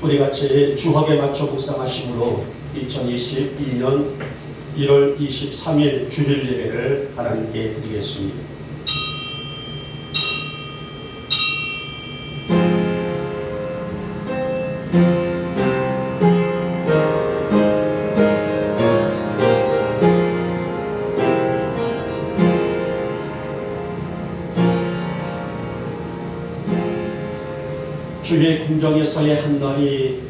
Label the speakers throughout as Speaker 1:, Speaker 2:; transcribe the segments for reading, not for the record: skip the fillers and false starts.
Speaker 1: 우리 같이 주학에 맞춰 묵상하심으로 2022년 1월 23일 주일 예배를 하나님께 드리겠습니다. 주의 궁정에서의 한 날이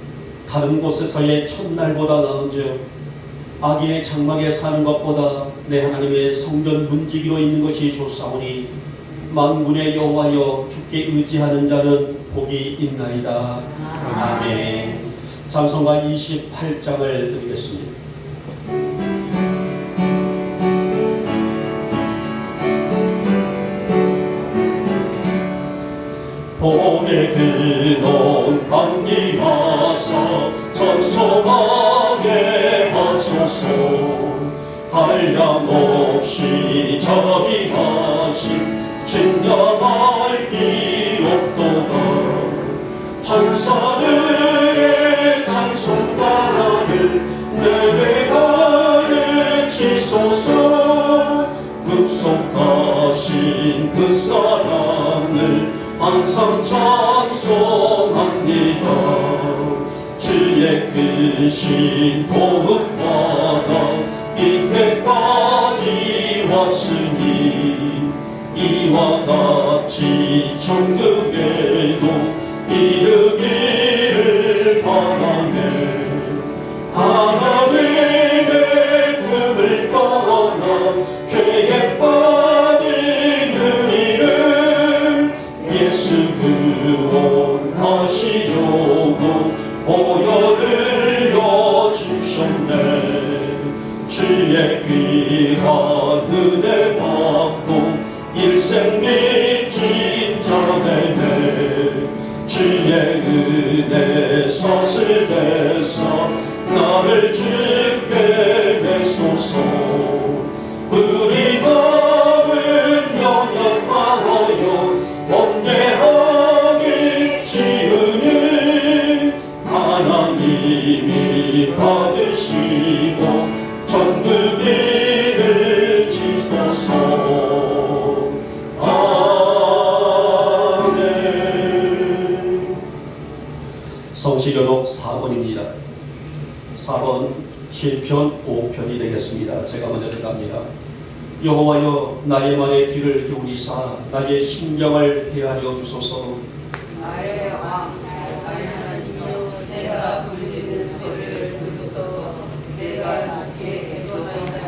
Speaker 1: 다른 곳에서의 첫날보다 나은즉 악인의 장막에 사는 것보다 내 하나님의 성전 문지기로 있는 것이 좋사오니 만군의 여호와여 주께 의지하는 자는 복이 있나이다. 아멘. 찬송가 28장을 드리겠습니다. 복의 근원 강리 와서 전송하게 하소서. 한량없이 자비하신 진량할 기록도다. 천사들의 찬송가를 내게 가르치소서. 급속하신 그 사랑을 항상 찬송합니다. 주의 크신 도움받아 이때까지 왔으니 이와 같이 천국에도 이르기를 바라네. 하나님의 품을 떠나 죄에 빠진 우리를 예수 구원하시려고 보혈을 주셨네. 주의 귀한 은혜 받고 일생 믿진 자네네. 주의 은혜 사슬에서 나를 주께 내소서. 우리 마음은 연약하여 범죄하기 쉬우니 하나님이 받으시고 천국을 지소서. 아멘. 성시교독 4번입니다. 4번 시편 5편이 되겠습니다. 제가 먼저 들어갑니다. 여호와여 나의 말에 귀를 기울이사 나의 심령을 헤아려 주소서.
Speaker 2: 나의 왕, 나의 하나님이여 내가 부르짖는 소리를 들으소서. 내가 주께 애도하리이다.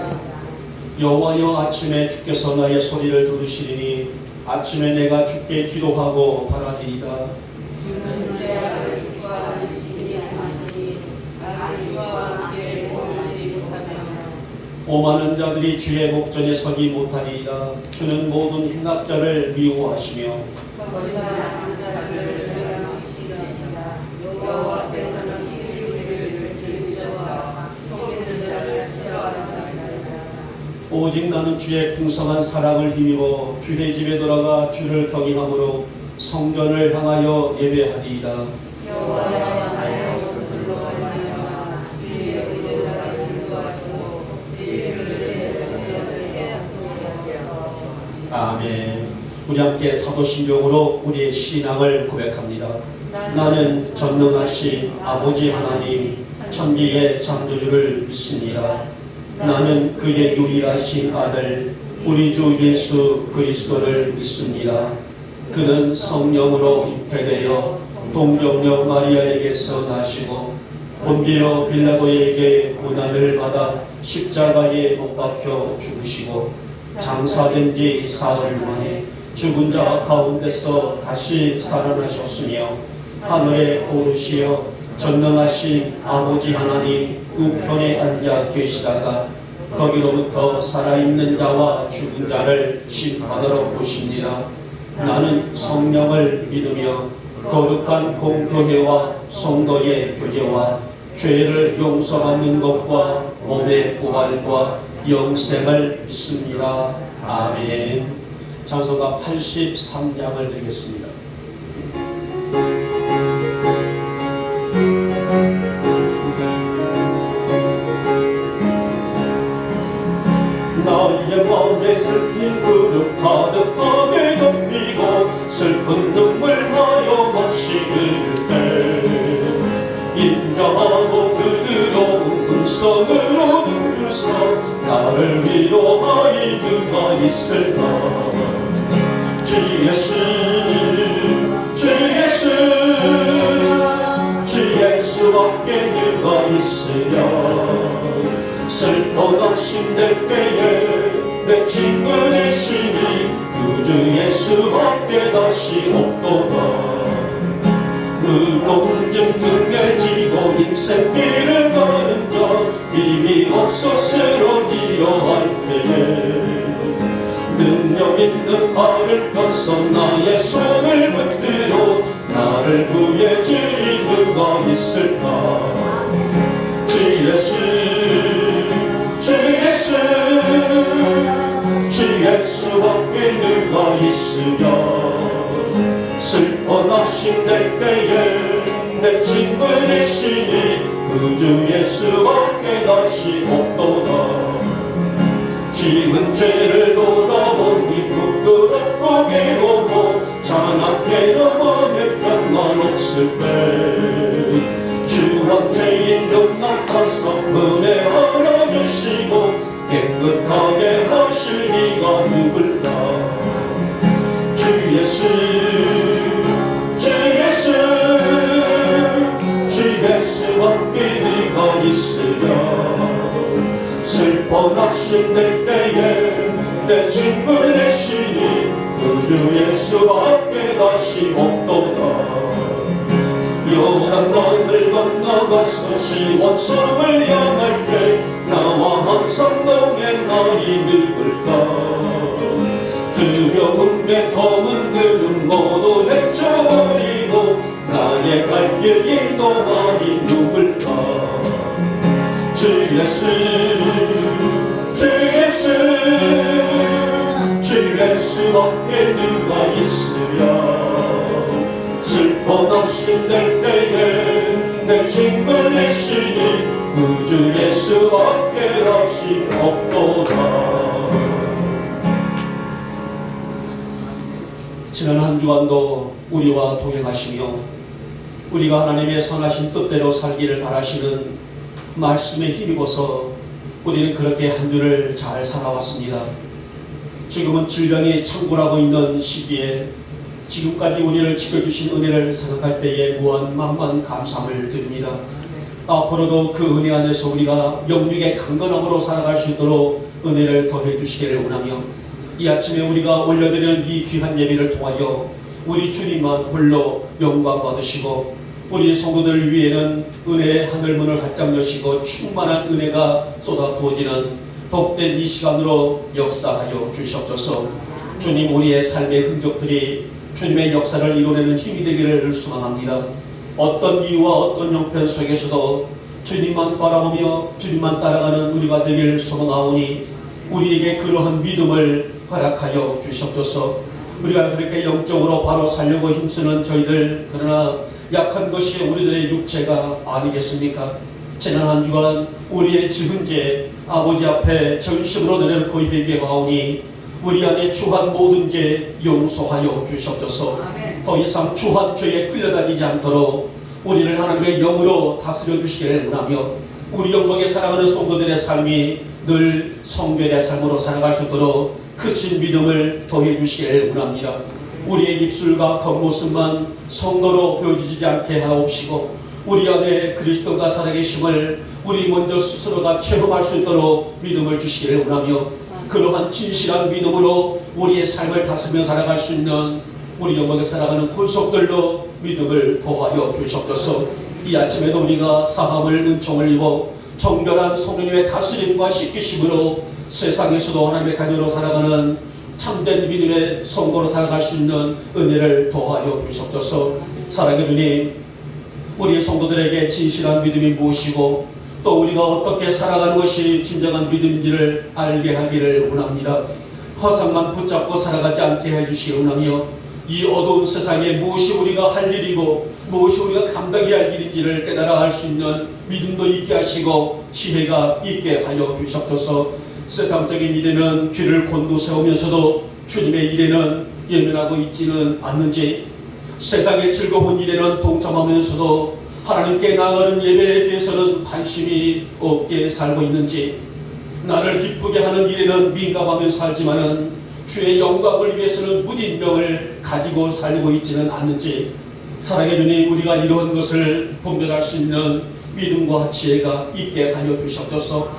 Speaker 1: 여호와여 아침에 주께서 나의 소리를 들으시리니 아침에 내가 주께 기도하고 바라리이다.
Speaker 2: 주는 죄악을 기뻐하시니 하시니 주와 함께 모르지 못하며
Speaker 1: 오만한 자들이 주의 목전에 서기 못하리이다. 주는 모든 행악자를 미워하시며
Speaker 2: 거짓말하는 자들을 멸망시키리이다. 여호와께서는 우리를 즐기셔와 속이는 자를 싫어하는 자들이다.
Speaker 1: 오직 나는 주의 풍성한 사랑을 힘입어 주의 집에 돌아가 주를 경외함으로 성전을 향하여 예배하리이다.
Speaker 2: 여호와여 나의 옷을 말미암아 주의 의로다가 인도하시고 주의 은혜를 전하게 하소서.
Speaker 1: 아멘. 우리 함께 사도신경으로 우리의 신앙을 고백합니다. 나는 전능하신 아버지 하나님 천지의 창조주를 믿습니다. 나는 그의 유일하신 아들 우리 주 예수 그리스도를 믿습니다. 그는 성령으로 잉태되어 동정녀 마리아에게서 나시고 본디오 빌라도에게 고난을 받아 십자가에 못 박혀 죽으시고 장사된 지 사흘 만에 죽은 자 가운데서 다시 살아나셨으며 하늘에 오르시어 전능하신 아버지 하나님 우편에 앉아 계시다가 거기로부터 살아있는 자와 죽은 자를 심판하러 오십니다. 나는 성령을 믿으며 거룩한 공교회와 성도의 교제와 죄를 용서받는 것과 몸의 부활과 영생을 믿습니다. 아멘. 찬송가 83장을 드리겠습니다. 들을 때 인정하고 그대로 음성으로 들으서 나를 위로하이 그가 있을까. 주 예수 주 예수 주 예수밖에 누가 있으랴. 슬퍼 낙심될 때에 내 친구 되시니 구주 예수밖에 다시 없도다. 무거움좀 등에 지고 인생길을 가는 자 힘이 없어 쓰러지려 할 때에 능력 있는 발을 펴서 나의 손을 붙들어 나를 구해 주리 누가 있을까. 주 예수 주 예수 주 예수밖에 누가 있으랴. 슬퍼 낙심될 때에 내 친구 되시니 구주 예수밖에 다시 없도다. 지은 죄를 돌아보니 부끄럽고 괴로워 자나깨나 맘에 평안 없을 때 주 황제인 것 나타서 은혜 하나 주시고 깨끗하게 하실 이가 누굴까. 주 예수 주 예수 주 예수밖에 누가 있으랴. 슬퍼 낙심될 때에 내 친구 되시니 구주 예수밖에 다시 없도다. 요단강을 건너가서 시원섬을 향할 때 나와 항상 동행하리 누굴까. 두려움에 검은 그름 모두 헤쳐버리고 나의 갈 길 인도하리 누굴까. 주 예수 주 예수 주 예수밖에 누가 있으랴. 슬퍼 낙심될 때에 내 친구 되시니 구주 예수밖에 다시 없도다. 지난 한 주간도 우리와 동행하시며 우리가 하나님의 선하신 뜻대로 살기를 바라시는 말씀에 힘입어서 우리는 그렇게 한 주를 잘 살아왔습니다. 지금은 질병이 창궐하고 있는 시기에 지금까지 우리를 지켜주신 은혜를 생각할 때에 무한 만만 감사함을 드립니다. 앞으로도 그 은혜 안에서 우리가 영육의 강건함으로 살아갈 수 있도록 은혜를 더해 주시기를 원하며 이 아침에 우리가 올려드리는 이 귀한 예배를 통하여 우리 주님만 홀로 영광 받으시고 우리 성도들 위에는 은혜의 하늘문을 활짝 여시고 충만한 은혜가 쏟아 부어지는 복된 이 시간으로 역사하여 주시옵소서. 주님, 우리의 삶의 흔적들이 주님의 역사를 이뤄내는 힘이 되기를 소망합니다. 어떤 이유와 어떤 형편 속에서도 주님만 바라보며 주님만 따라가는 우리가 되길 소망하오니 우리에게 그러한 믿음을 허락하여 주시옵소서. 우리가 그렇게 영적으로 바로 살려고 힘쓰는 저희들, 그러나 약한 것이 우리들의 육체가 아니겠습니까? 지난 한 주간 우리의 지은 죄 아버지 앞에 전심으로 내려놓고 회개하오니 우리 안에 추한 모든 죄 용서하여 주시옵소서. 더 이상 추한 죄에 끌려다니지 않도록 우리를 하나님의 영으로 다스려 주시기를 원하며 우리 영광에 살아가는 성도들의 삶이 늘 성결의 삶으로 살아갈 수 있도록 크신 믿음을 더해 주시기를 원합니다. 우리의 입술과 겉모습만 성도로 보여지지 않게 하옵시고 우리 안에 그리스도가 살아계심을 우리 먼저 스스로가 체험할 수 있도록 믿음을 주시기를 원하며 그러한 진실한 믿음으로 우리의 삶을 다스리며 살아갈 수 있는 우리 영광에 살아가는 혼속들로 믿음을 더하여 주시옵소서. 이 아침에도 우리가 사함을 은총을 입어 정결한 성령님의 다스림과 씻기심으로 세상에서도 하나님의 자녀로 살아가는 참된 믿음의 성도로 살아갈 수 있는 은혜를 더하여 주시옵소서. 사랑의 주님, 우리 성도들에게 진실한 믿음이 무엇이고 또 우리가 어떻게 살아가는 것이 진정한 믿음인지를 알게 하기를 원합니다. 허상만 붙잡고 살아가지 않게 해주시기 원하며 이 어두운 세상에 무엇이 우리가 할 일이고 무엇이 우리가 감당해야 할 일인지를 깨달아 알 수 있는 믿음도 있게 하시고 지혜가 있게 하여 주시옵소서. 세상적인 일에는 귀를 곤두세우면서도 주님의 일에는 예면하고 있지는 않는지, 세상의 즐거운 일에는 동참하면서도 하나님께 나아가는 예배에 대해서는 관심이 없게 살고 있는지, 나를 기쁘게 하는 일에는 민감하며 살지만은 주의 영광을 위해서는 무딘경을 가지고 살고 있지는 않는지, 사랑해 주님, 우리가 이러한 것을 분별할 수 있는 믿음과 지혜가 있게 하여 주시옵소서.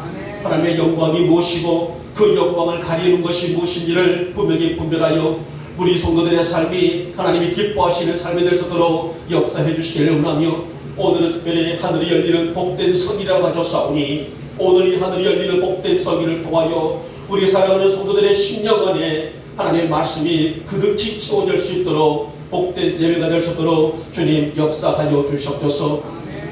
Speaker 1: 하나님의 영광이 무엇이고 그 영광을 가리는 것이 무엇인지를 분명히 분별하여 우리 성도들의 삶이 하나님이 기뻐하시는 삶이 될 수 있도록 역사해 주시기를 원하며, 오늘은 특별히 하늘이 열리는 복된 성이라고 하셨사오니 오늘 이 하늘이 열리는 복된 성의를 통하여 우리 사랑하는 성도들의 심령 안에 하나님의 말씀이 그득히 채워질 수 있도록 복된 예배가 될 수 있도록 주님 역사하여 주시옵소서.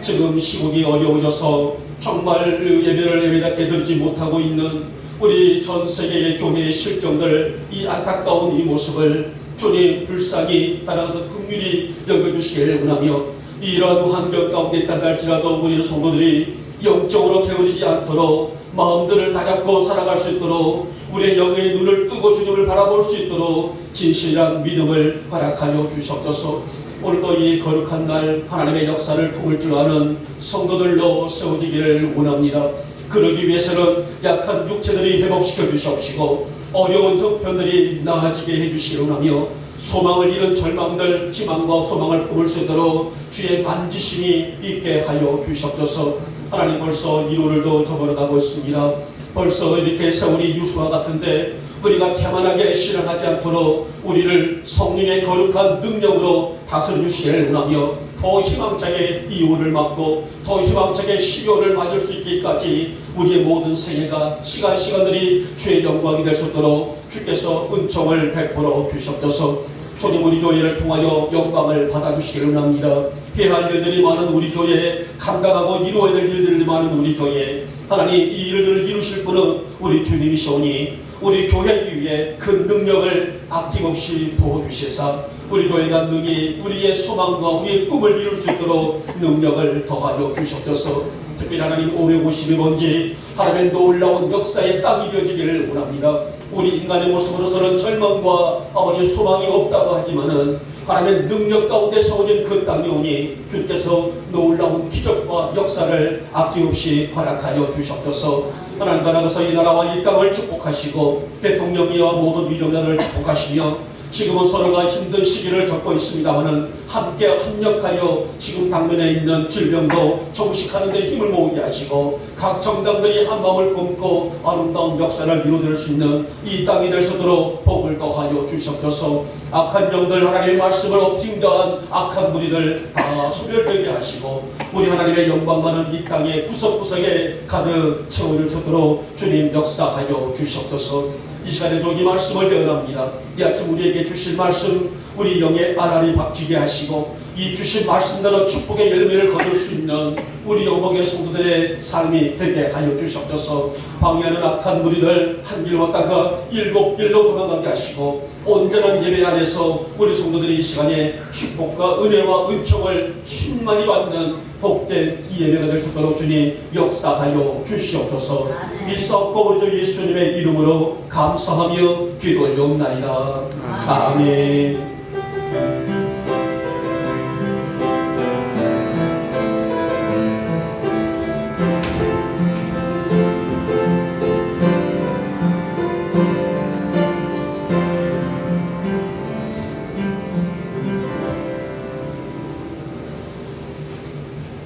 Speaker 1: 지금 시국이 어려워져서 정말 예배를 예배답게 드리지 못하고 있는 우리 전 세계의 교회의 실정들, 이 안타까운 이 모습을 주님 불쌍히 따라서 긍휼히 여겨주시기를 원하며, 이런 환경 가운데 있다 할지라도 우리 성도들이 영적으로 게으르지 않도록 마음들을 다잡고 살아갈 수 있도록 우리의 영의 눈을 뜨고 주님을 바라볼 수 있도록 진실한 믿음을 허락하여 주시옵소서. 오늘도 이 거룩한 날 하나님의 역사를 품을 줄 아는 성도들로 세워지기를 원합니다. 그러기 위해서는 약한 육체들이 회복시켜 주시옵시고 어려운 형편들이 나아지게 해주시기를 원하며, 소망을 잃은 절망들, 희망과 소망을 품을 수 있도록 주의 만지심이 있게 하여 주시옵소서. 하나님, 벌써 1월도 접어가고 있습니다. 벌써 이렇게 세월이 유수와 같은데 우리가 태만하게 실현하지 않도록 우리를 성령의 거룩한 능력으로 다스려 주시기를 원하며, 더 희망차게 이혼을 맞고 더 희망차게 12월을 맞을 수 있기까지 우리의 모든 생애가 시간들이 주의 영광이 될 수 있도록 주께서 은총을 베풀어 주시옵소서. 주님, 우리 교회를 통하여 영광을 받아주시기를 원합니다. 해야 할 일들이 많은 우리 교회에, 감당하고 이루어야 될 일들이 많은 우리 교회에 하나님, 이 일들을 이루실 분은 우리 주님이시오니 우리 교회를 위해 그 능력을 아낌없이 부어주시사 우리 교회가 능히 우리의 소망과 우리의 꿈을 이룰 수 있도록 능력을 더하여 주시옵소서. 특별히 하나님, 552번지 하나님의 놀라운 역사의 땅이 되어지기를 원합니다. 우리 인간의 모습으로서는 절망과 아버지 소망이 없다고 하지만은 하나님의 능력 가운데 세워진 그 땅이 오니 주께서 놀라운 기적과 역사를 아낌없이 허락하여 주시옵소서. 하나님, 나라에서 이 나라와 이 땅을 축복하시고 대통령이와 모든 위정자들을 축복하시며, 지금은 서로가 힘든 시기를 겪고 있습니다마는 함께 협력하여 지금 당면에 있는 질병도 종식하는 데 힘을 모으게 하시고 각 정당들이 한 마음을 품고 아름다운 역사를 이루어낼 수 있는 이 땅이 될 수 있도록 복을 더하여 주시옵소서. 악한 영들, 하나님의 말씀으로 빙자한 악한 무리들 다 소멸되게 하시고 우리 하나님의 영광만은 이 땅의 구석구석에 가득 채워질 수 있도록 주님 역사하여 주시옵소서. 이 시간에 이 말씀을 배워납니다. 이 아침 우리에게 주실 말씀, 우리 영의 알알이 박히게 하시고 이 주신 말씀대로 축복의 열매를 거둘 수 있는 우리 영광의 성도들의 삶이 되게 하여 주시옵소서. 방해하는 악한 무리들 한 길 왔다가 7길로 도망가게 하시고 온전한 예배 안에서 우리 성도들이 이 시간에 축복과 은혜와 은총을 충만히 받는 복된 이 예배가 될 수 있도록 주님 역사하여 주시옵소서. 믿사옵고 우리 주 예수님의 이름으로 감사하며 기도 올려옵나이다. 아멘.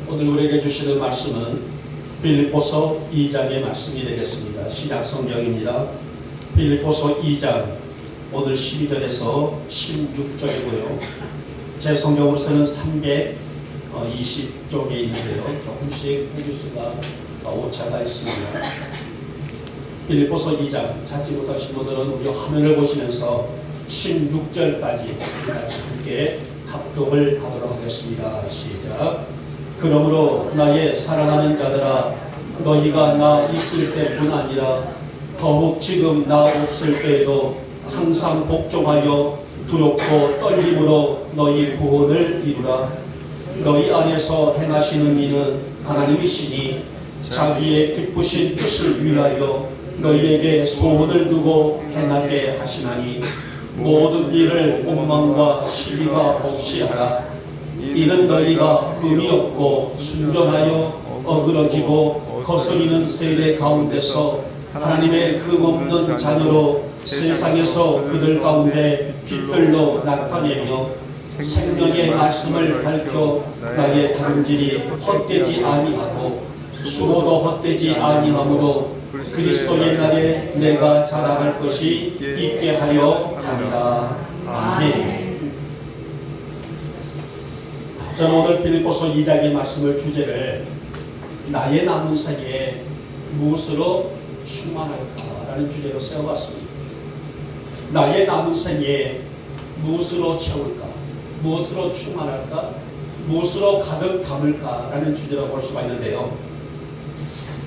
Speaker 1: 오늘 우리에게 주시는 말씀은 빌립보서 2장의 말씀이 되겠습니다. 신약 성경입니다. 빌립보서 2장 오늘 12절에서 16절이고요. 제 성경으로서는 320쪽에 있는데요. 조금씩 해주수가 오차가 있습니다. 빌립보서 2장 찾지 못하신 분들은 우리 화면을 보시면서 16절까지 같이 함께 합독을 하도록 하겠습니다. 시작. 그러므로 나의 사랑하는 자들아, 너희가 나 있을 때뿐 아니라 더욱 지금 나 없을 때에도 항상 복종하여 두렵고 떨림으로 너희 구원을 이루라. 너희 안에서 행하시는 이는 하나님이시니 자기의 기쁘신 뜻을 위하여 너희에게 소원을 두고 행하게 하시나니 모든 일을 원망과 시비가 없이 하라. 이는 너희가 흠이 없고 순전하여 어그러지고 거스리는 세대 가운데서 하나님의 흠없는 자녀로 세상에서 그들 가운데 빛들로 나타내며 생명의 말씀을 밝혀 나의 다름질이 헛되지 아니하고 수고도 헛되지 아니하므로 그리스도의 날에 내가 자랑할 것이 있게 하려 함이라. 아멘. 저는 오늘 빌립보서 2장의 말씀을 주제를 나의 남은 생에 무엇으로 충만할까라는 주제로 세워봤습니다. 나의 남은 생에 무엇으로 채울까? 무엇으로 충만할까? 무엇으로 가득 담을까라는 주제로 볼 수가 있는데요.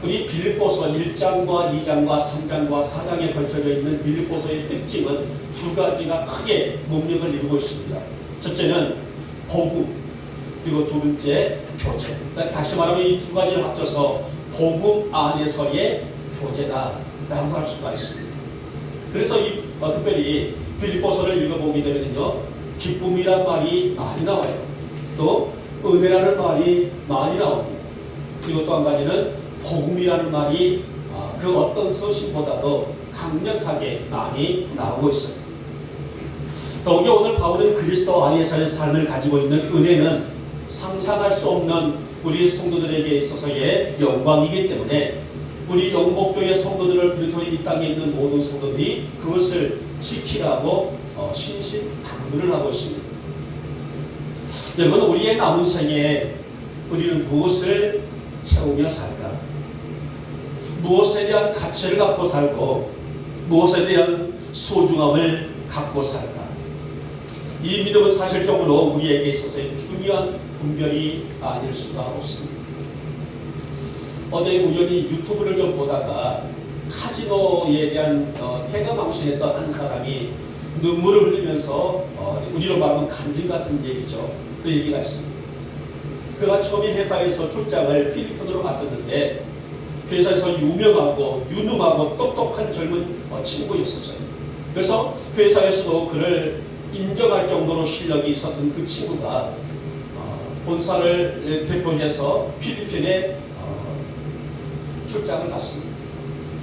Speaker 1: 우리 빌립보서 1장과 2장과 3장과 4장에 걸쳐져 있는 빌립보서의 특징은 두 가지가 크게 목적을 이루고 있습니다. 첫째는 복음, 그리고 두 번째 교제. 그러니까 다시 말하면 이 두 가지를 합쳐서 복음 안에서의 교제다라고 할 수가 있습니다. 그래서 특별히 빌립보서를 읽어보게 되면요, 기쁨이란 말이 많이 나와요. 또 은혜라는 말이 많이 나옵니다. 그리고 또 한 가지는 복음이라는 말이 그 어떤 서신보다도 강력하게 많이 나오고 있습니다. 더욱이 오늘 바울은 그리스도 안에서의 삶을 가지고 있는 은혜는 상상할 수 없는 우리 성도들에게 있어서의 영광이기 때문에 우리 영목교회 성도들을 비롯해 이 땅에 있는 모든 성도들이 그것을 지키라고 신신당부를 하고 있습니다. 여러분, 우리의 남은 생에 우리는 무엇을 채우며 살까? 무엇에 대한 가치를 갖고 살고 무엇에 대한 소중함을 갖고 살까? 이 믿음은 사실적으로 우리에게 있어서의 중요한 분별이 아닐 수가 없습니다. 어제 우연히 유튜브를 좀 보다가 카지노에 대한 패가망신했던 한 사람이 눈물을 흘리면서 우리로 말하면 간증 같은 얘기죠. 그 얘기가 있습니다. 그가 처음에 회사에서 출장을 필리핀으로 갔었는데 회사에서 유명하고 유능하고 똑똑한 젊은 친구였었어요. 그래서 회사에서도 그를 인정할 정도로 실력이 있었던 그 친구가 본사를 대표해서 필리핀에 출장을 갔습니다.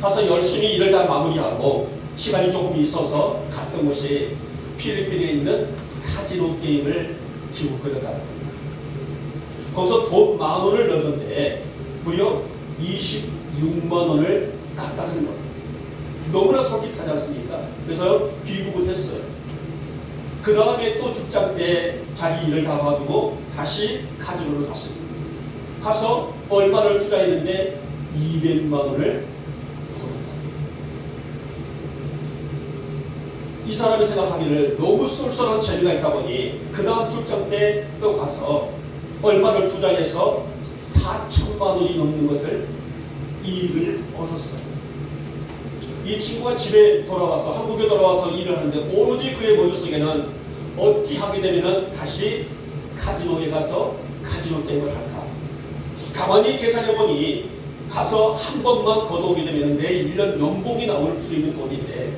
Speaker 1: 가서 열심히 일을 다 마무리하고 시간이 조금 있어서 갔던 곳이 필리핀에 있는 카지노 게임을 기웃거렸다는 겁니다. 거기서 돈 10,000원을 넣었는데 무려 26만 원을 땄다는 겁니다. 너무나 솔깃하지 않습니까? 그래서 귀국을 했어요. 그 다음에 또 출장 때 자기 일을 다 봐두고 다시 카지노를 갔습니다. 가서 얼마를 투자했는데 200만 원을 벌었다. 이 사람이 생각하기를 너무 쏠쏠한 재미가 있다 보니 그 다음 출장 때 또 가서 얼마를 투자해서 4천만 원이 넘는 것을 이익을 얻었어요. 이 친구가 집에 돌아와서 한국에 돌아와서 일을 하는데 오로지 그의 머릿속에는 어찌하게 되면 다시 카지노에 가서 카지노 게임을 할까. 가만히 계산해보니 가서 한 번만 걷어오게 되면 내 1년 연봉이 나올 수 있는 돈인데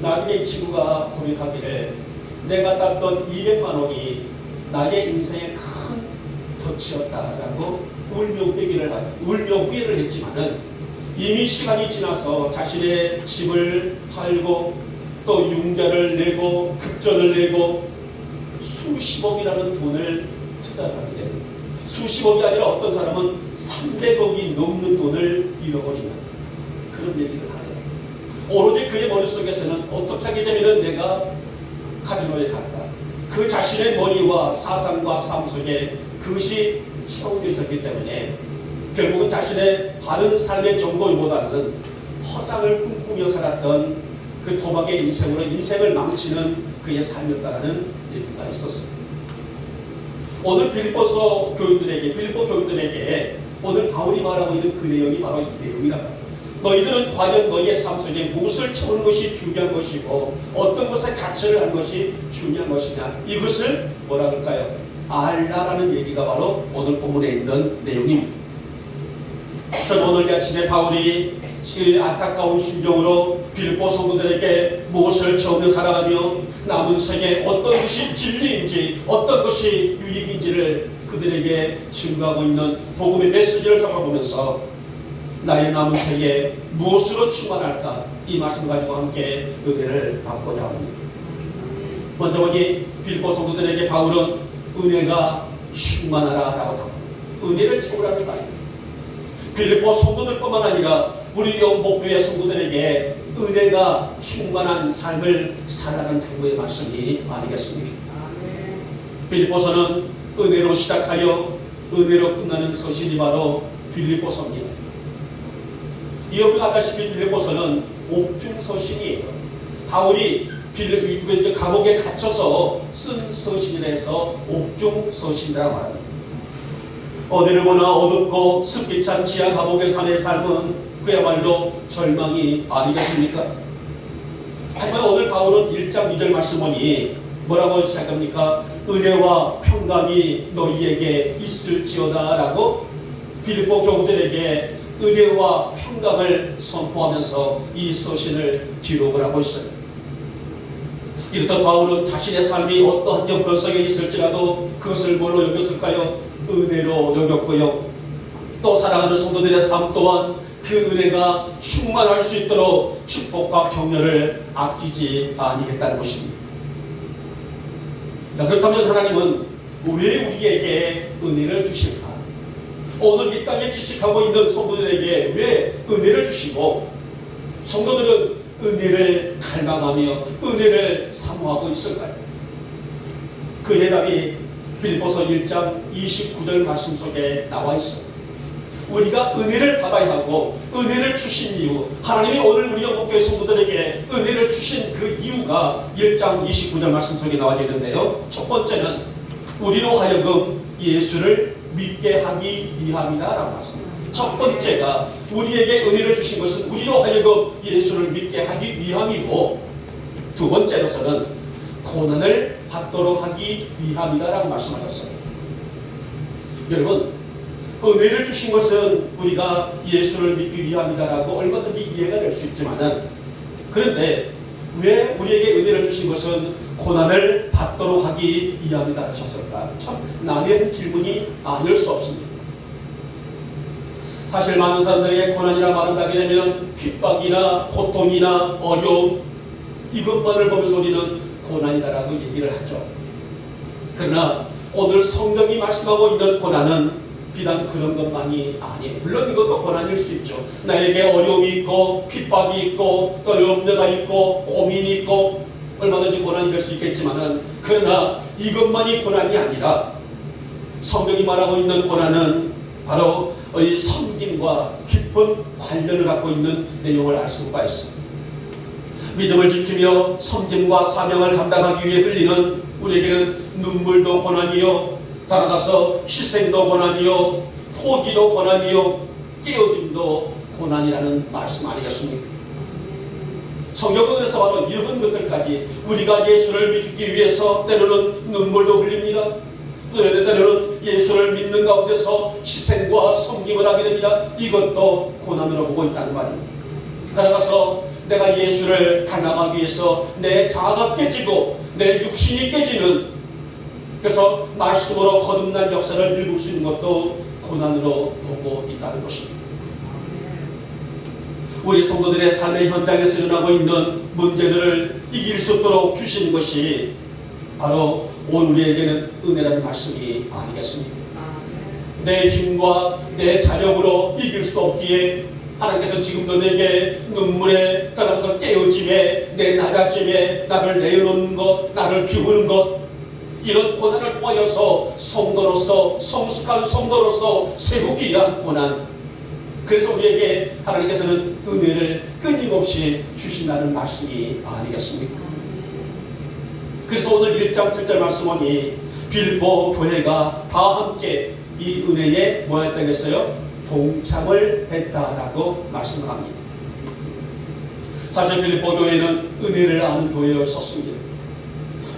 Speaker 1: 나중에 이 친구가 고백하기를 내가 땄던 200만 원이 나의 인생의 큰 덫이었다라고 울며 후회를 했지만은 이미 시간이 지나서 자신의 집을 팔고 또 융자를 내고 급전을 내고 수십억이라는 돈을 투자하는데 수십억이 아니라 어떤 사람은 300억이 넘는 돈을 잃어버리는 그런 얘기를 하네요. 오로지 그의 머릿속에서는 어떻게 하게 되면 내가 카지노에 갈까? 그 자신의 머리와 사상과 삶 속에 그것이 채워져 있었기 때문에 결국은 자신의 바른 삶의 정도보다는 허상을 꿈꾸며 살았던 그 도박의 인생으로 인생을 망치는 그의 삶이었다는 얘기가 있었습니다. 오늘 빌립보 교인들에게 오늘 바울이 말하고 있는 그 내용이 바로 이 내용이다. 너희들은 과연 너희의 삶 속에 무엇을 채우는 것이 중요한 것이고 어떤 것에 가치를 하는 것이 중요한 것이냐, 이것을 뭐라 그럴까요? 알라라는 얘기가 바로 오늘 본문에 있는 내용입니다. 오늘 아침에 바울이 안타까운 심정으로 빌립보 성도들에게 무엇을 전혀 살아가며 남은 생에 어떤 것이 진리인지 어떤 것이 유익인지를 그들에게 증거하고 있는 복음의 메시지를 적어보면서 나의 남은 생에 무엇으로 충만할까 이 말씀을 가지고 함께 은혜를 받고자 합니다. 먼저 보니 빌립보 성도들에게 바울은 은혜가 충만하라라고 답합니다. 은혜를 채우라는 말입니다. 빌립보 성도들뿐만 아니라 우리 영복교회 성도들에게 은혜가 충만한 삶을 살아가는 당부의 말씀이 아니겠습니까? 빌립보서는 은혜로 시작하여 은혜로 끝나는 서신이 바로 빌립보서입니다. 여러분 아다시피 빌립보서는 옥중 서신이에요. 바울이 감옥에 갇혀서 쓴 서신이라 해서 옥중 서신이라고 말합니다. 어디를 보나 어둡고 습기 찬 지하 감옥의 산의 삶은 그야말로 절망이 아니겠습니까? 하지만 오늘 바울은 1장 2절 말씀 보니 뭐라고 시작합니까? 은혜와 평강이 너희에게 있을지어다 라고 빌립보 교우들에게 은혜와 평강을 선포하면서 이 서신을 기록을 하고 있어요. 이렇듯 바울은 자신의 삶이 어떠한 형편속에 있을지라도 그것을 뭘로 여겼을까요? 은혜로 여겼고요. 또 사랑하는 성도들의 삶 또한 그 은혜가 충만할 수 있도록 축복과 격려를 아끼지 아니했다는 것입니다. 자, 그렇다면 하나님은 왜 우리에게 은혜를 주실까? 오늘 이 땅에 기식하고 있는 성도들에게 왜 은혜를 주시고 성도들은 은혜를 갈망하며 은혜를 사모하고 있을까요? 그 대답이 빌립보서 1장 29절 말씀 속에 나와 있습니다. 우리가 은혜를 받아야 하고 은혜를 주신 이유, 하나님이 오늘 우리 영국교회 성도들에게 은혜를 주신 그 이유가 1장 29절 말씀 속에 나와 있는데요. 첫 번째는 우리로 하여금 예수를 믿게 하기 위함이다 라고 말씀합니다. 첫 번째가 우리에게 은혜를 주신 것은 우리로 하여금 예수를 믿게 하기 위함이고, 두 번째로서는 고난을 받도록 하기 위함이다 라고 말씀하셨어요. 여러분, 은혜를 주신 것은 우리가 예수를 믿기 위함이다 라고 얼마든지 이해가 될 수 있지만은, 그런데 왜 우리에게 은혜를 주신 것은 고난을 받도록 하기 위함이다 하셨을까? 참 난해한 질문이 아닐 수 없습니다. 사실 많은 사람들에게 고난이라 말한다게 되면 핍박이나 고통이나 어려움, 이것만을 보면서 우리는 고난이다라고 얘기를 하죠. 그러나 오늘 성경이 말씀하고 있는 고난은 비단 그런 것만이 아니에요. 물론 이것도 고난일 수 있죠. 나에게 어려움이 있고 핍박이 있고 또 염려가 있고 고민이 있고 얼마든지 고난이 될 수 있겠지만은, 그러나 이것만이 고난이 아니라 성경이 말하고 있는 고난은 바로 이 섬김과 깊은 관련을 갖고 있는 내용을 알 수가 있습니다. 믿음을 지키며 섬김과 사명을 감당하기 위해 흘리는 우리에게는 눈물도 고난이요, 따라가서 희생도 고난이요, 포기도 고난이요, 깨어짐도 고난이라는 말씀 아니겠습니까? 성경은 그래서 바로 이런 것들까지 우리가 예수를 믿기 위해서 때로는 눈물도 흘립니다. 또 때로는 예수를 믿는 가운데서 희생과 섬김을 하게 됩니다. 이것도 고난으로 보고 있다는 말입니다. 따라가서 내가 예수를 닮아가기 위해서 내 자아가 깨지고 내 육신이 깨지는, 그래서 말씀으로 거듭난 역사를 읽을 수 있는 것도 고난으로 보고 있다는 것입니다. 우리 성도들의 삶의 현장에서 일어나고 있는 문제들을 이길 수 있도록 주신 것이 바로 오늘 우리에게는 은혜라는 말씀이 아니겠습니까? 내 힘과 내 자력으로 이길 수 없기에 하나님께서 지금도 내게 눈물에 따라서 깨어짐에, 내 낮아짐에 나를 내어놓는 것, 나를 비우는 것, 이런 고난을 통하여서 성도로서, 성숙한 성도로서 세우기 위한 고난, 그래서 우리에게 하나님께서는 은혜를 끊임없이 주신다는 말씀이 아니겠습니까? 그래서 오늘 1장 7절 말씀 보니 빌립보 교회가 다 함께 이 은혜에 뭐 했다겠어요? 동참을 했다라고 말씀을 합니다. 사실 빌립보 교회는 은혜를 아는 교회였었습니다.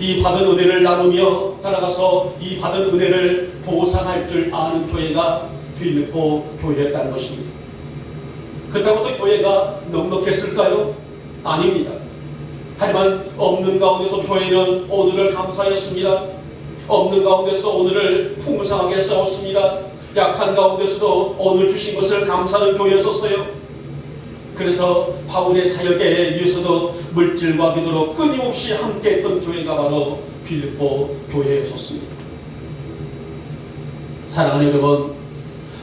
Speaker 1: 이 받은 은혜를 나누며 따라가서 이 받은 은혜를 보상할 줄 아는 교회가 빌립보 교회였다는 것입니다. 그렇다고 해서 교회가 넉넉했을까요? 아닙니다. 하지만 없는 가운데서 교회는 오늘을 감사했습니다. 없는 가운데서도 오늘을 풍성하게 싸웠습니다. 약한 가운데서도 오늘 주신 것을 감사하는 교회였었어요. 그래서 바울의 사역에 이어서도 물질과 기도로 끊임없이 함께했던 교회가 바로 빌립보 교회였었습니다. 사랑하는 여러분,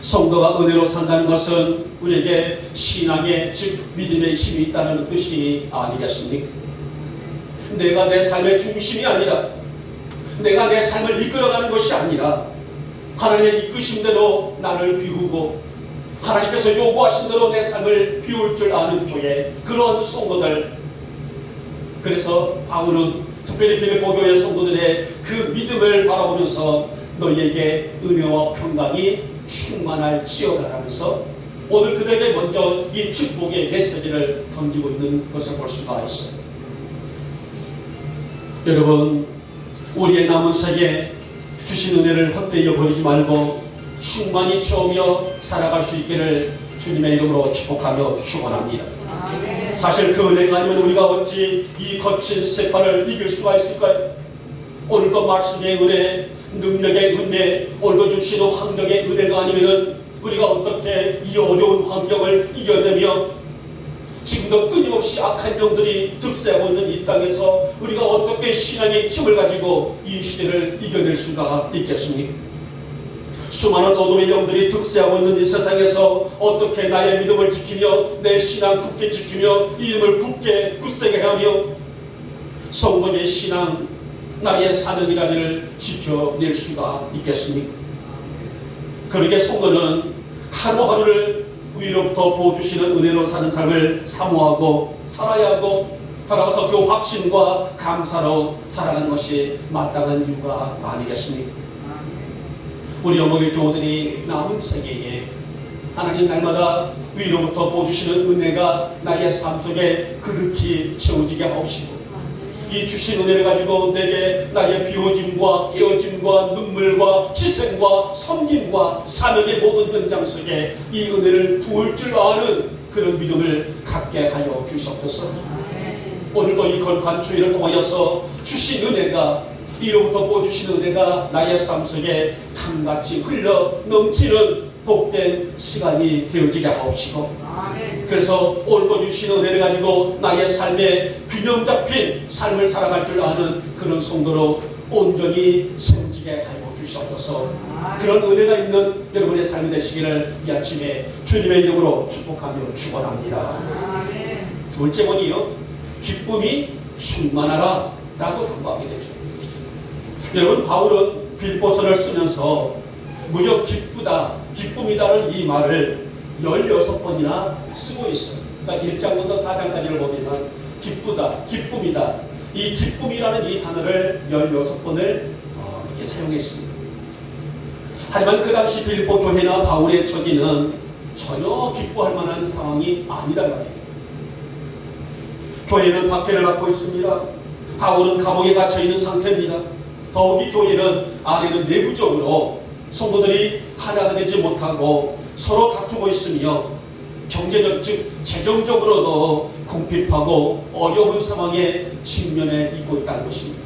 Speaker 1: 성도가 은혜로 산다는 것은 우리에게 신앙의 즉 믿음의 힘이 있다는 뜻이 아니겠습니까? 내가 내 삶의 중심이 아니라, 내가 내 삶을 이끌어가는 것이 아니라 하나님의 이끄심대로 나를 비우고 하나님께서 요구하신 대로 내 삶을 비울 줄 아는 교회, 그런 성도들. 그래서 바울은 특별히 빌립보 교회 성도들의 그 믿음을 바라보면서 너희에게 은혜와 평강이 충만할지어다라면서 오늘 그들에게 먼저 이 축복의 메시지를 던지고 있는 것을 볼 수가 있어요. 여러분, 우리의 남은 생에 주신 은혜를 헛되이 버리지 말고 충만히 채우며 살아갈 수 있기를 주님의 이름으로 축복하며 축원합니다. 사실 그 은혜가 아니면 우리가 어찌 이 거친 세파를 이길 수가 있을까요? 오늘도 말씀의 은혜, 능력의 은혜, 오늘도 주시는 환경의 은혜가 아니면 우리가 어떻게 이 어려운 환경을 이겨내며 지금도 끊임없이 악한 영들이 득세하고 있는 이 땅에서 우리가 어떻게 신앙의 힘을 가지고 이 시대를 이겨낼 수가 있겠습니까? 수많은 어둠의 영들이 득세하고 있는 이 세상에서 어떻게 나의 믿음을 지키며 내 신앙 굳게 지키며 이름을 굳세게 하며 성도의 신앙, 나의 사명이라는 지켜낼 수가 있겠습니까? 그러게 성도는 하루하루를 위로부터 보여주시는 은혜로 사는 삶을 사모하고 살아야 하고, 따라서 그 확신과 감사로 살아가는 것이 마땅한 이유가 아니겠습니까? 우리 어머니 교우들이 남은 세계에 하나님 날마다 위로부터 보여주시는 은혜가 나의 삶 속에 그득히 채워지게 하옵시고, 이 주신 은혜를 가지고 내게 나의 비워짐과 깨어짐과 눈물과 희생과 섬김과 사명의 모든 현장 속에 이 은혜를 부을 줄 아는 그런 믿음을 갖게 하여 주시옵소서. 오늘도 이 거룩한 주일을 통하여서 주신 은혜가, 이로부터 보여주신 은혜가 나의 삶 속에 강같이 흘러 넘치는 복된 시간이 되어지게 하옵시고, 그래서 오늘도 주신 은혜를 가지고 나의 삶에 균형 잡힌 삶을 살아갈 줄 아는 그런 성도로 온전히 세워지게 하여 주시옵소서. 그런 은혜가 있는 여러분의 삶이 되시기를 이 아침에 주님의 이름으로 축복하며 축원합니다. 둘째 번이요, 기쁨이 충만하라 라고 당부하게 되죠. 여러분, 바울은 빌립보서를 쓰면서 무려 기쁘다, 기쁨이다는 이 말을 16번이나 쓰고 있어요. 그러니까 1장부터 4장까지를 보면 기쁘다, 기쁨이다, 이 기쁨이라는 이 단어를 16번을 이렇게 사용했습니다. 하지만 그 당시 빌립보 교회나 바울의 처지는 전혀 기뻐할 만한 상황이 아니란 말이에요. 교회는 박해를 받고 있습니다. 바울은 감옥에 갇혀 있는 상태입니다. 더욱이 교회는 안에는 내부적으로 성도들이 하나가 되지 못하고 서로 다투고 있으며 경제적 즉 재정적으로도 궁핍하고 어려운 상황에 직면해 있고 있다는 것입니다.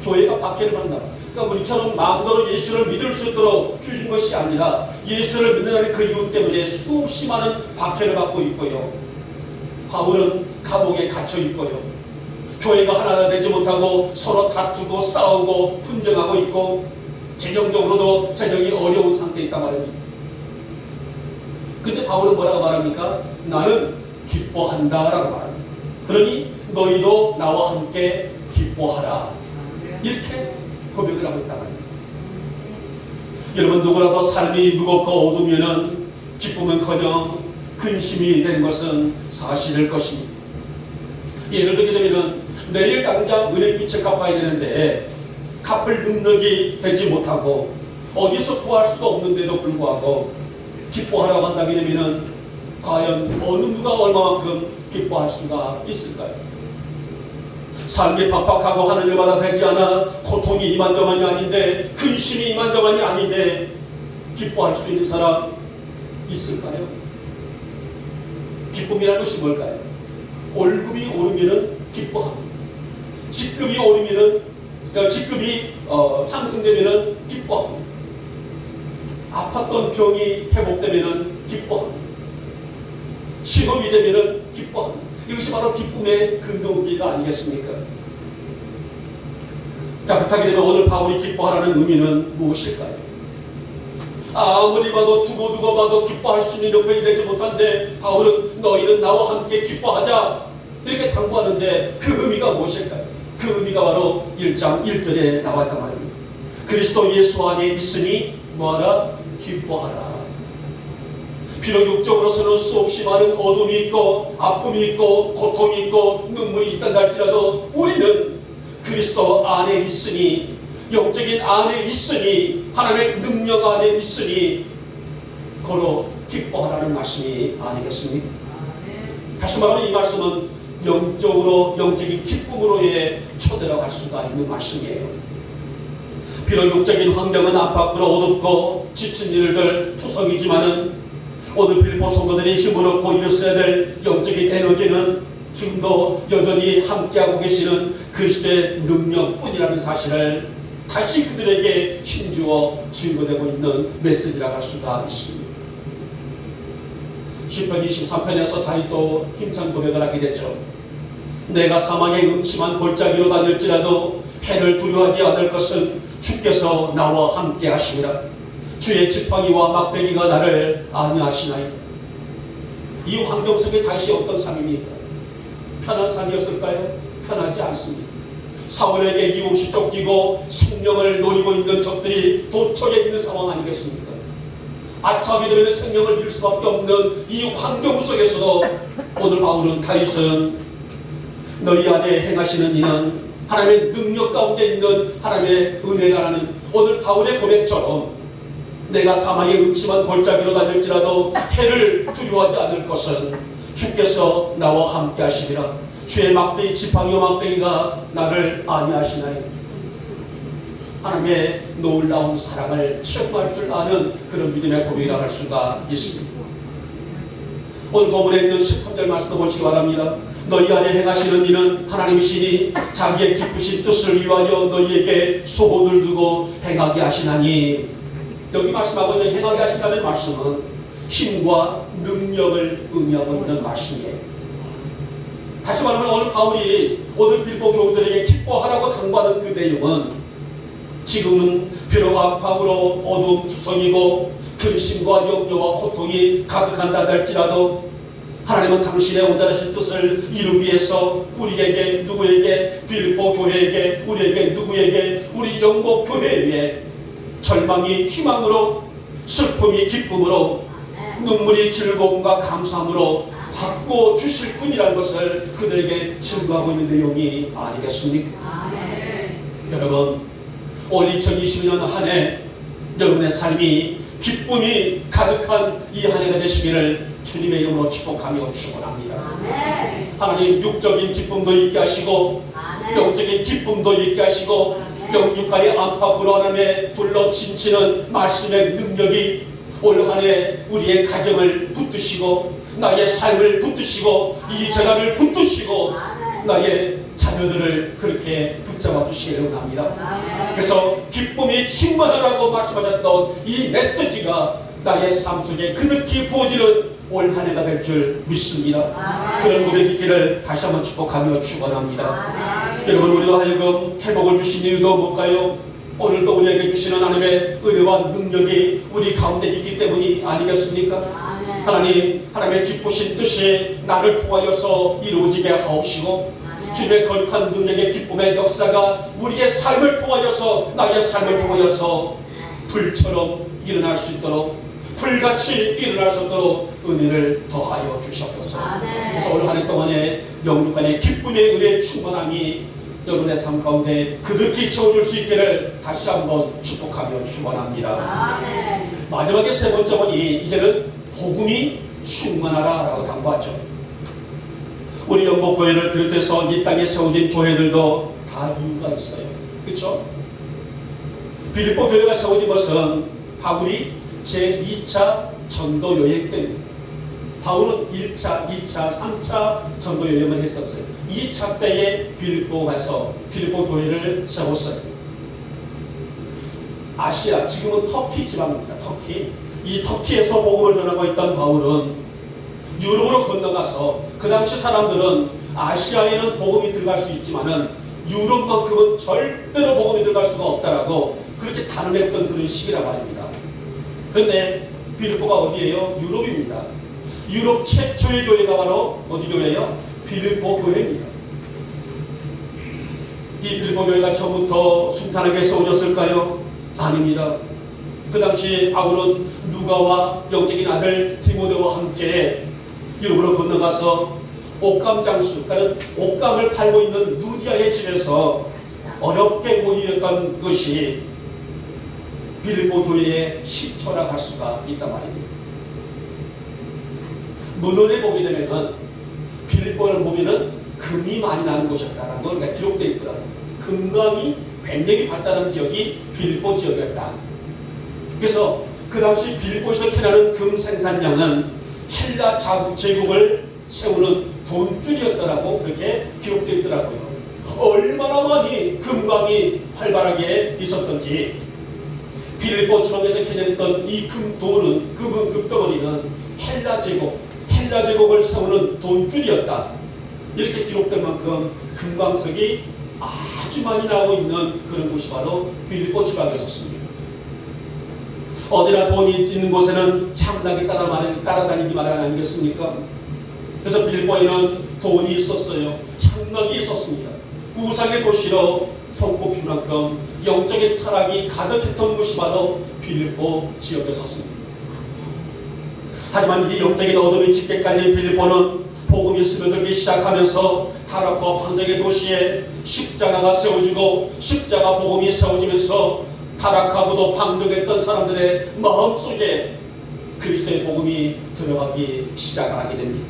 Speaker 1: 교회가 박해를 받는다. 그러니까 우리처럼 마음대로 예수를 믿을 수 있도록 주신 것이 아니라 예수를 믿는다는 그 이유 때문에 수없이 많은 박해를 받고 있고요. 바울은 감옥에 갇혀 있고요. 교회가 하나가 되지 못하고 서로 다투고 싸우고 분쟁하고 있고 재정적으로도 재정이 어려운 상태에 있단 말입니다. 근데 바울은 뭐라고 말합니까? 나는 기뻐한다 라고 말합니다. 그러니 너희도 나와 함께 기뻐하라, 이렇게 고백을 하고 있단 말입니다. 여러분, 누구라도 삶이 무겁고 어두우면 기쁨은커녕 근심이 되는 것은 사실일 것입니다. 예를 들게 되면 내일 당장 은행빚을 갚아야 되는데 갚을 능력이 되지 못하고 어디서 구할 수도 없는데도 불구하고 기뻐하라고 한다게 되면 과연 어느 누가 얼마만큼 기뻐할 수가 있을까요? 삶이 팍팍하고 하늘마다 되지 않아 고통이 이만저만이 아닌데, 근심이 이만저만이 아닌데 기뻐할 수 있는 사람 있을까요? 기쁨이라는 것이 뭘까요? 월급이 오르면은 기뻐합니다. 직급이 오르면은 직급이 상승되면은 기뻐합니다. 아팠던 병이 회복되면은 기뻐합니다. 취업이 되면은 기뻐합니다. 이것이 바로 기쁨의 근동기가 아니겠습니까? 자, 그렇게 되면 오늘 바울이 기뻐하라는 의미는 무엇일까요? 아무리 봐도 두고 봐도 기뻐할 수 있는 여건이 되지 못한데 바울은 너희는 나와 함께 기뻐하자 이렇게 당부하는데 그 의미가 무엇일까요? 그 의미가 바로 1장 1절에 나왔단 말입니다. 그리스도 예수 안에 있으니 뭐하라? 기뻐하라. 비록 육적으로서는 수없이 많은 어둠이 있고 아픔이 있고 고통이 있고 눈물이 있다 할지라도 우리는 그리스도 안에 있으니, 영적인 안에 있으니, 하나님의 능력 안에 있으니 고로 기뻐하라는 말씀이 아니겠습니까? 다시 말하면 이 말씀은 영적인 기쁨으로의 초대라갈 수가 있는 말씀이에요. 비록 육적인 환경은 안팎으로 어둡고 지친 일들 투성이지만은 오늘 빌립보 성도들이 힘을 얻고 일어서야 될 영적인 에너지는 지금도 여전히 함께하고 계시는 그리스도의 능력뿐이라는 사실을 다시 그들에게 힘주어 증거되고 있는 메시지라고 할 수가 있습니다. 시편 23편에서 다윗도 힘찬 고백을 하게 됐죠. 내가 사망의 음침한 골짜기로 다닐지라도 해를 두려워하지 않을 것은 주께서 나와 함께 하시니라. 주의 지팡이와 막대기가 나를 안위하시나이다. 이 환경 속에 다시 어떤 삶입니까? 편한 삶이었을까요? 편하지 않습니다. 사울에게 이없이 쫓기고 생명을 노리고 있는 적들이 도처에 있는 상황 아니겠습니까? 아차하게 되면 생명을 잃을 수밖에 없는 이 환경 속에서도 오늘 바울은 다윗은 너희 안에 행하시는 이는 하나님의 능력 가운데 있는 하나님의 은혜라는 오늘 바울의 고백처럼 내가 사망의 음침한 골짜기로 다닐지라도 해를 두려워하지 않을 것은 주께서 나와 함께 하시리라. 주의 막대기 지팡이와 막대기가 나를 안위하시나니. 하나님의 놀라운 사랑을 체험할 줄 아는 그런 믿음의 고백이라 할 수가 있습니다. 오늘 본문에 있는 13절 말씀도 보시기 바랍니다. 너희 안에 행하시는 이는 하나님이시니 자기의 기쁘신 뜻을 위하여 너희에게 소원을 두고 행하게 하시나니. 여기 말씀하고 있는 행하게 하신다는 말씀은 힘과 능력을 의미하고 있는 말씀이에요. 다시 말하면 오늘 바울이 오늘 빌립보 교우들에게 기뻐하라고 당부하는 그 내용은 지금은 비록 아픔으로 어두움 투성이고 근심과 염려와 고통이 가득한다 할지라도 하나님은 당신의 온전하신 뜻을 이루기 위해서 우리에게 누구에게 빌립보 교회에게 우리에게 누구에게 우리 영복 교회에 절망이 희망으로 슬픔이 기쁨으로 눈물이 즐거움과 감사함으로 바꿔 주실 분이라는 것을 그들에게 증거하고 있는 내용이 아니겠습니까? 여러분 올 2022년 한 해 여러분의 삶이 기쁨이 가득한 이 한 해가 되시기를 주님의 이름으로 축복하며 축원합니다. 하나님 육적인 기쁨도 있게 하시고 영적인 기쁨도 있게 하시고 영육간의 안팎으로 하나님의 불러 진치는 말씀의 능력이 올 한 해 우리의 가정을 붙드시고 나의 삶을 붙드시고 이 재단을 붙드시고 나의 자녀들을 그렇게 붙잡아 주시기를 원합니다. 그래서 기쁨이 충만하라고 말씀하셨던 이 메시지가 나의 삶 속에 그득히 부어지는 올 한 해가 될 줄 믿습니다. 그런 고백 있기를 다시 한번 축복하며 축원합니다. 여러분 우리가 하여금 회복을 주신 이유도 뭘까요? 오늘도 우리에게 주시는 하나님의 은혜와 능력이 우리 가운데 있기 때문이 아니겠습니까? 하나님의 기쁘신 뜻이 나를 통하여서 이루어지게 하옵시고 주님의 거룩한 능력의 기쁨의 역사가 우리의 삶을 통하여서 나의 삶을 통하여서 불처럼 일어날 수 있도록 불같이 일어날 수 있도록 은혜를 더하여 주시옵소서. 그래서 올 한 해 동안에 영육간의 기쁨의 은혜의 충만함이 여러분의 삶 가운데 그득히 채워줄 수 있기를 다시 한번 축복하며 축원합니다. 마지막에 세 번째 번이 이제는 복음이 충만하라 라고 당부하죠. 우리 영복교회를 비롯해서 이 땅에 세워진 교회들도 다 이유가 있어요. 그렇죠? 빌립보 교회가 세워진 것은 바울이 제2차 전도 여행 때입니다. 바울은 1차, 2차, 3차 전도 여행을 했었어요. 2차 때에 빌립보 가서 빌립보 교회를 세웠어요. 아시아, 지금은 터키 지방입니다. 터키. 이 터키에서 복음을 전하고 있던 바울은 유럽으로 건너가서, 그 당시 사람들은 아시아에는 복음이 들어갈 수 있지만은 유럽만큼은 절대로 복음이 들어갈 수가 없다라고 그렇게 단언했던 그런 시기라고 합니다. 그런데 빌립보가 어디예요? 유럽입니다. 유럽 최초의 교회가 바로 어디 교회예요? 빌립보 교회입니다. 이 빌립보 교회가 처음부터 순탄하게 세워졌을까요? 아닙니다. 그 당시 바울은 누가와 영적인 아들 디모데와 함께 유럽으로 건너가서 옷감 장수, 그러니까 옷감을 팔고 있는 누디아의 집에서 어렵게 모이었던 것이 빌립보 교회의 시초라고 할 수가 있단 말입니다. 문헌에 보게 되면은 빌립보를 보면은 금이 많이 나는 곳이었다는 걸 기록되어 있더라고요. 금광이 굉장히 발달한 지역이 빌립보 지역이었다. 그래서 그 당시 빌립보에서 캐나는 금 생산량은 헬라 제국을 세우는 돈줄이었다라고 그렇게 기록되어 있더라고요. 얼마나 많이 금광이 활발하게 있었던지 빌립보 지방에서 캐냈던 이 금돌은, 금덩어리는 헬라 제국을 세우는 돈줄이었다. 이렇게 기록된 만큼 금광석이 아주 많이 나오고 있는 그런 곳이 바로 빌립보 지방이었습니다. 어디나 돈이 있는 곳에는 창나게 따라다니기 마련 아니겠습니까? 그래서 빌립보에는 돈이 있었어요. 창락이 있었습니다. 우상의 도시로 손꼽힐 만큼 영적인 타락이 가득했던 곳이 바로 빌립보 지역이었습니다. 하지만 이 영적인 어둠이 짙게 깔린 빌립보는 복음이 스며들기 시작하면서 타락과 판정의 도시에 십자가가 세워지고 십자가 복음이 세워지면서 타락하고도 방종했던 사람들의 마음속에 그리스도의 복음이 들어가기 시작하게 됩니다.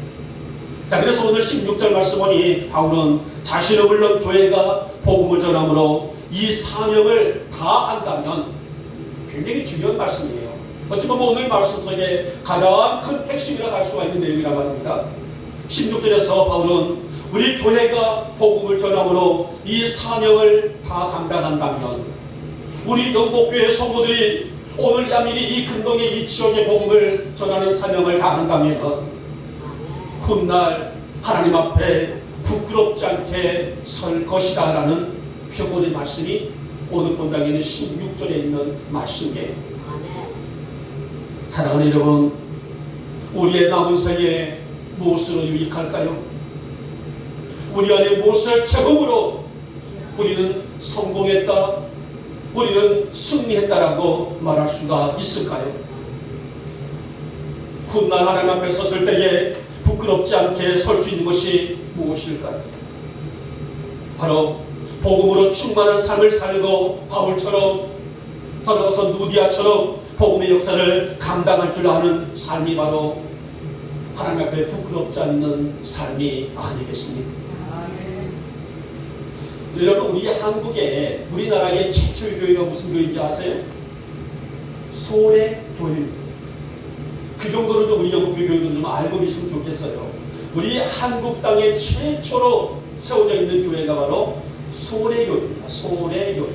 Speaker 1: 자, 그래서 오늘 16절 말씀 보니 바울은 자신을 물론 교회가 복음을 전함으로 이 사명을 다한다면, 굉장히 중요한 말씀이에요. 어찌보면 오늘 말씀 속에 가장 큰 핵심이라 할 수가 있는 내용이라고 합니다. 16절에서 바울은 우리 교회가 복음을 전함으로 이 사명을 다 감당한다면, 우리 영복교회 성도들이 오늘 야밀히 이 근동의 이 지역의 복음을 전하는 사명을 다한다면 훗날 하나님 앞에 부끄럽지 않게 설 것이다 라는 표본의 말씀이 오늘 본당에는 16절에 있는 말씀이에요. 사랑하는 여러분, 우리의 남은 생에 무엇으로 유익할까요? 우리 안에 무엇을 체험으로 우리는 성공했다, 우리는 승리했다라고 말할 수가 있을까요? 훗날 하나님 앞에 섰을 때에 부끄럽지 않게 설 수 있는 것이 무엇일까요? 바로 복음으로 충만한 삶을 살고 바울처럼, 더 나아가서 누디아처럼 복음의 역사를 감당할 줄 아는 삶이 바로 하나님 앞에 부끄럽지 않는 삶이 아니겠습니까? 여러분, 우리 한국에, 우리나라의 최초의 교회가 무슨 교회인지 아세요? 소래교회입니다. 그 정도는 좀 우리 영국교회도 좀 알고 계시면 좋겠어요. 우리 한국 땅에 최초로 세워져 있는 교회가 바로 소래교회입니다. 소래교회.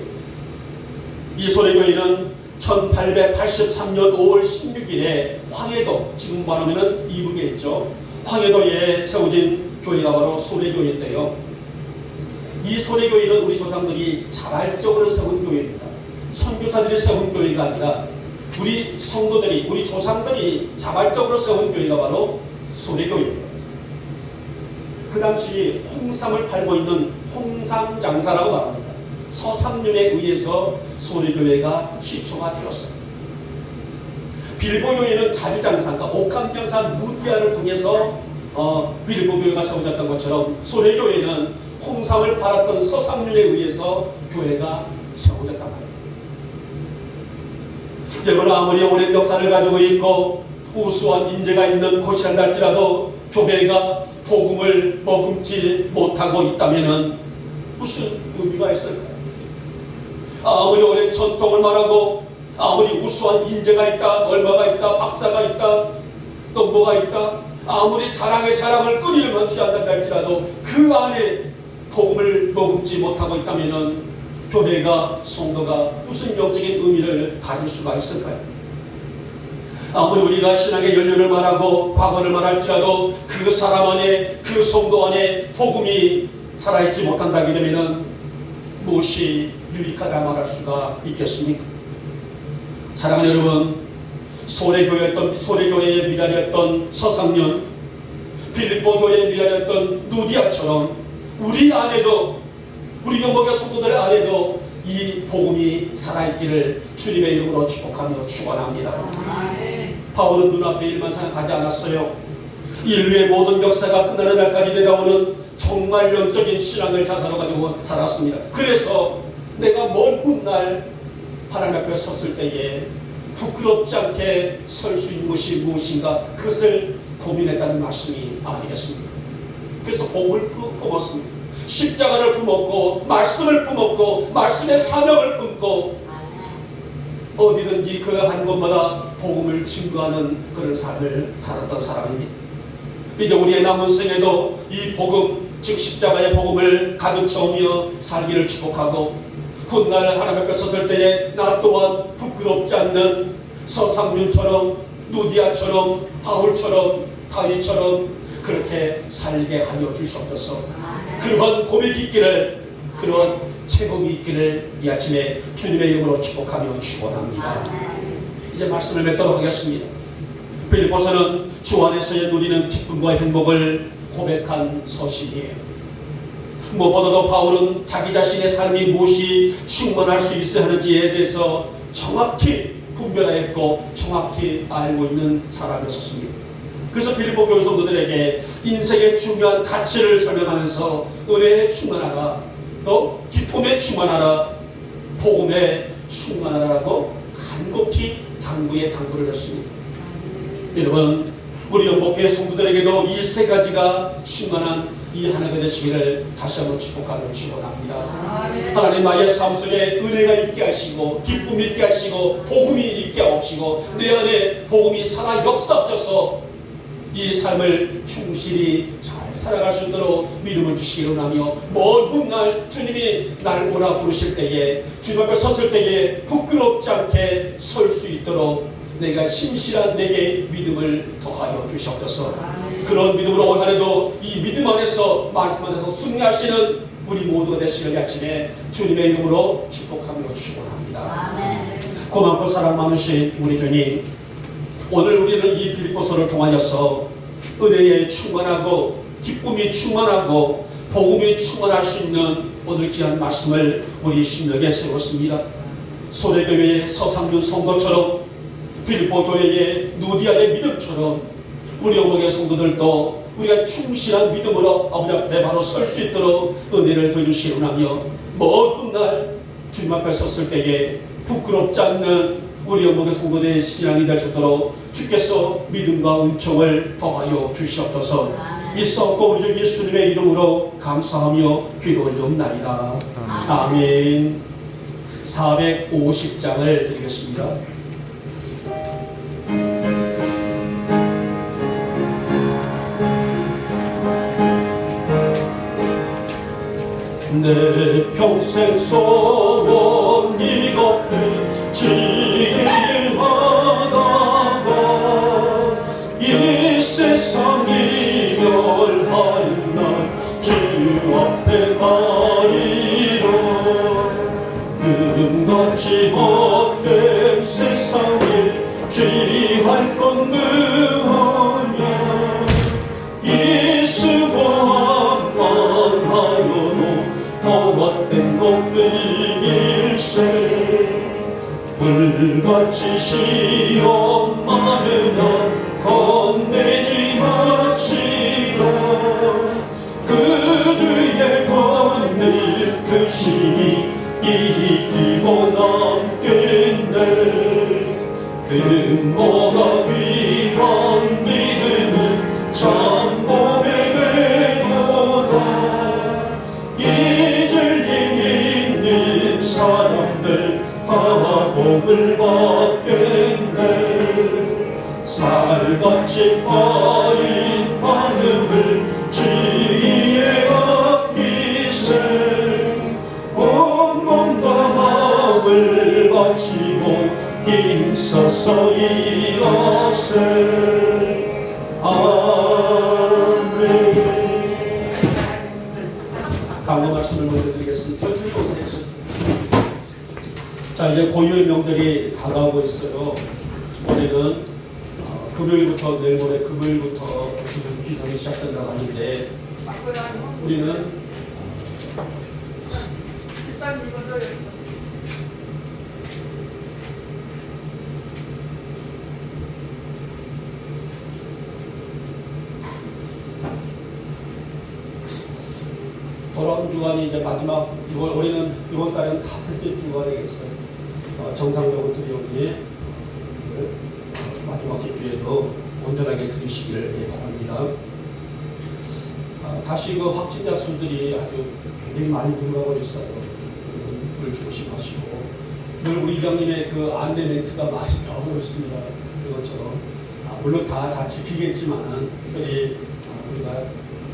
Speaker 1: 이 소래교회는 1883년 5월 16일에 황해도, 지금 말하면 이북에 있죠, 황해도에 세워진 교회가 바로 소래교회인데요. 이 소래교회는 우리 조상들이 자발적으로 세운 교회입니다. 선교사들이 세운 교회가 아니라 우리 성도들이, 우리 조상들이 자발적으로 세운 교회가 바로 소래교회입니다. 그 당시 홍삼을 팔고 있는 홍삼장사라고 말합니다. 서삼륜에 의해서 소래교회가 시초가 되었어요. 빌보교회는 자주장사가 옥감장사 누디아를 통해서 빌보교회가 세워졌던 것처럼 소래교회는 홍삼을 팔았던 서삼륜에 의해서 교회가 세워졌단 말이에요. 여러분, 아무리 오랜 역사를 가지고 있고 우수한 인재가 있는 곳이란다 할지라도 교회가 복음을 머금지 못하고 있다면 무슨 의미가 있을까요? 아무리 오랜 전통을 말하고 아무리 우수한 인재가 있다, 얼마가 있다, 박사가 있다, 또 뭐가 있다, 아무리 자랑의 자랑을 끊이면 피한다 할지라도 그 안에 복음을 머금지 못하고 있다면 교회가, 성도가 무슨 영적인 의미를 가질 수가 있을까요? 아무리 우리가 신앙의 연륜을 말하고 과거를 말할지라도 그 사람 안에, 그 성도 안에 복음이 살아있지 못한다게 되면 무엇이 유익하다 말할 수가 있겠습니까? 사랑하는 여러분, 소래교회의 미랄이었던 서상년, 빌립보 교회의 미랄이었던 누디아처럼 우리 안에도, 우리 영목의 성도들 안에도 이 복음이 살아있기를 주님의 이름으로 축복하며 축원합니다. 바울은 눈앞의 일만 생각하지 않았어요. 인류의 모든 역사가 끝나는 날까지 내다오는 정말 영적인 신앙을 자산으로 가지고 살았습니다. 그래서 내가 먼 훗날 하나님 앞에 섰을 때에 부끄럽지 않게 설 수 있는 것이 무엇인가, 그것을 고민했다는 말씀이 아니겠습니까? 그래서 복음을 품었습니다. 십자가를 품었고 말씀을 품었고 말씀의 사명을 품고 어디든지 그 한 곳마다 복음을 증거하는 그런 삶을 살았던 사람입니다. 이제 우리의 남은 생에도 이 복음, 즉 십자가의 복음을 가득 채우며 살기를 축복하고 훗날 하나님 앞에 섰을 때에 나 또한 부끄럽지 않는 서상윤처럼, 누디아처럼, 바울처럼, 다윗처럼 그렇게 살게 하여 주시옵소서. 그러한 고백이 있기를, 그러한 체험이 있기를 이 아침에 주님의 이름으로 축복하며 축원합니다. 이제 말씀을 맺도록 하겠습니다. 빌립보서는 주 안에서의 누리는 기쁨과 행복을 고백한 서신이에요. 무엇보다도 바울은 자기 자신의 삶이 무엇이 충만할 수 있어야 하는지에 대해서 정확히 분별하였고 정확히 알고 있는 사람이었습니다. 그래서 빌립보 교회 성도들에게 인생의 중요한 가치를 설명하면서 은혜에 충만하라, 또 기쁨에 충만하라, 복음에 충만하라고 간곡히 당부를 했습니다. 여러분, 우리 영목교회 성도들에게도 이 세 가지가 충만한 이 하나가 되시기를 다시 한번 축복하며 축원합니다. 하나님 나의 삶 속에 은혜가 있게 하시고 기쁨이 있게 하시고 복음이 있게 하시고 내 안에 복음이 살아 역사하셔서 이 삶을 충실히 잘 살아갈 수 있도록 믿음을 주시기를 원하며 먼 훗날 주님이 나를 오라 부르실 때에 주님 앞에 섰을 때에 부끄럽지 않게 설 수 있도록 내가 신실한 내게 믿음을 더하여 주시옵소서. 그런 믿음으로 올 한해도 이 믿음 안에서 말씀 안에서 승리하시는 우리 모두가 되시길 아침에 주님의 이름으로 축복하며 축원합니다. 고맙고 사랑 많으신 우리 주님, 오늘 우리는 이 빌립보서를 통하여서 은혜에 충만하고 기쁨이 충만하고 복음이 충만할 수 있는 오늘 귀한 말씀을 우리 심령에 세웠습니다. 소래교회의 서상윤 성도처럼 빌립보 교회의 누디아의 믿음처럼 우리 영목의 성도들도 우리가 충실한 믿음으로 아버지 앞에 바로 설 수 있도록 은혜를 더해주시기 원하며 먼 훗날 주님 앞에 섰을 때에 부끄럽지 않는 우리 영목의 성도들의 신앙이 될 수 있도록 주께서 믿음과 은총을 더하여 주시옵소서. 있었고 우리 주 예수님의 이름으로 감사하며 기도 올리옵나이다. 아멘. 450장을 드리겠습니다. 내 평생 소원 이것들 지혜하다가 이 세상이 멸하는 날 주 앞에 가리라. 그름같이 헛된 세상에 취할 건 무엇이냐. 이 수고함만 하여도 헛된 것들 일세. 불같이 시험 많으나 겁내지 마시라. 그 주의 건들 그 신이 이기고 남겠네. 그 뭐가 귀한 믿음은 참 고백이로다. 잊을 일 있는 사람들 다 복을 받겠네. 발같이 어린 반응을 지혜 얻기세 온 몸과 마음을 바치고 힘써서 일어세 아멘. 강조 말씀을 먼저 드리겠습니다. 자, 이제 고유의 명절이 다가오고 있어요. 올해는 금요일부터 내일 모레 금요일부터 기독 기상이 시작된다고 하는데 우리는
Speaker 2: 일단 이거도
Speaker 1: 돌아온 주간이 이제 마지막 올해는 이번 달에는 다섯째 주가 되겠어요. 정상적으로 드리오니 마지막 주에도 온전하게 들으시기를 바랍니다. 다시 그 확진자 수들이 아주 굉장히 많이 늘어나고 있어요. 그걸 조심하시고 늘 우리 이장님의 그 안내 멘트가 많이 나오고 있습니다. 그것처럼 물론 다 지키겠지만은 특별히 우리가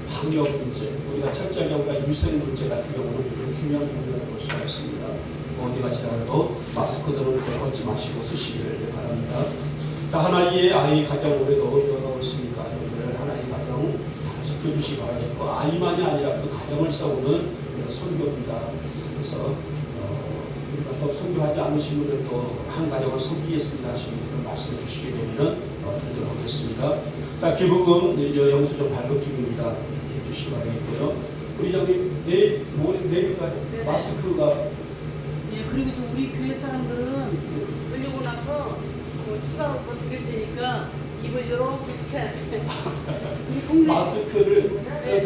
Speaker 1: 방역 문제, 우리가 철저하게 우리가 유생 문제 같은 경우는 굉장히 중요한 부분이라고 볼 수가 있습니다. 어디 가시더라도 마스크들을 벗지 마시고 쓰시기를 바랍니다. 자, 하나의 아이 가정 올해도 이어가고 있으니까 여러분들 하나의 가정 지켜주시기 바라겠고 아이만이 아니라 그 가정을 세우는 선교입니다. 그래서 우리가 또 선교하지 않으신 분들도 한 가정을 섬기겠습니다 하시는 분들 말씀해 주시게 되면 드리도록 하겠습니다. 자, 기부금 영수증 발급 중입니다. 해주시기 바라겠고요. 우리 장님 내일까지 마스크가
Speaker 3: 예, 그리고 저 우리 교회 사람들은 걸리고 나서 추가로 더 드릴 테니까 입을 이렇게 쳐야 돼. 우리 동네
Speaker 1: 마스크를